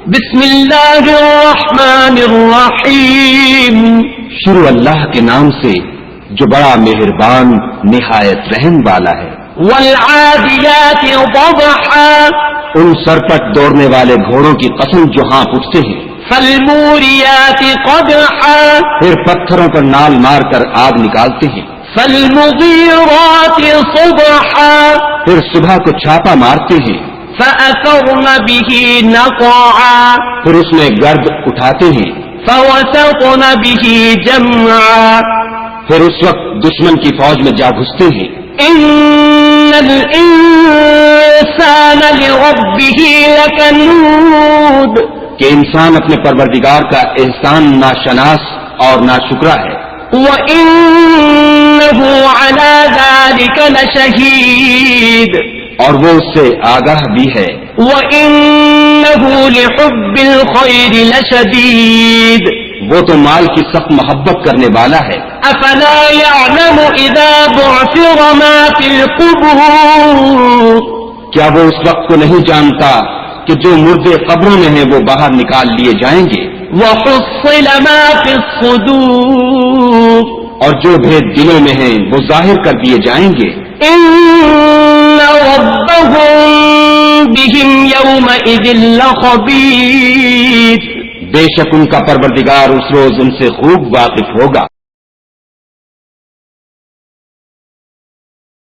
بسم اللہ الرحمن الرحیم، شروع اللہ کے نام سے جو بڑا مہربان نہایت رحم والا ہے۔ والعادیات ضبحا، ان سرپٹ دوڑنے والے گھوڑوں کی قسم جو ہانپ اٹھتے ہیں۔ فالموریات قدحا، پھر پتھروں پر نال مار کر آگ نکالتے ہیں۔ فالمغیرات صبحا، پھر صبح کو چھاپا مارتے ہیں۔ فأثرن به نقعا، پھر اس میں گرد اٹھاتے ہیں۔ فوسطن به جمعا، پھر اس وقت دشمن کی فوج میں جا گھستے ہیں۔ ان الانسان لربه لکنود، کہ انسان اپنے پروردگار کا احسان ناشناس اور ناشکرا ہے۔ وَإِنَّهُ عَلَى ذَلِكَ لَشَهِيدٌ، اور وہ اس سے آگاہ بھی ہے۔ وَإِنَّهُ لِحُبِّ الْخَيْرِ لَشَدِيدٌ، وہ تو مال کی سخت محبت کرنے والا ہے۔ أَفَلَا يَعْلَمُ إِذَا بُعْثِرَ مَا فِي الْقُبُورِ، کیا وہ اس وقت کو نہیں جانتا کہ جو مردے قبروں میں ہیں وہ باہر نکال لیے جائیں گے، وَحُصِّلَ مَا فِي الصُّدُورِ، اور جو بھید دلوں میں ہیں وہ ظاہر کر دیے جائیں گے۔ إِنَّ رَبَّهُم بِهِمْ يَوْمَئِذٍ لَخَبِيرٌ، بے شک ان کا پروردگار اس روز ان سے خوب واقف ہوگا۔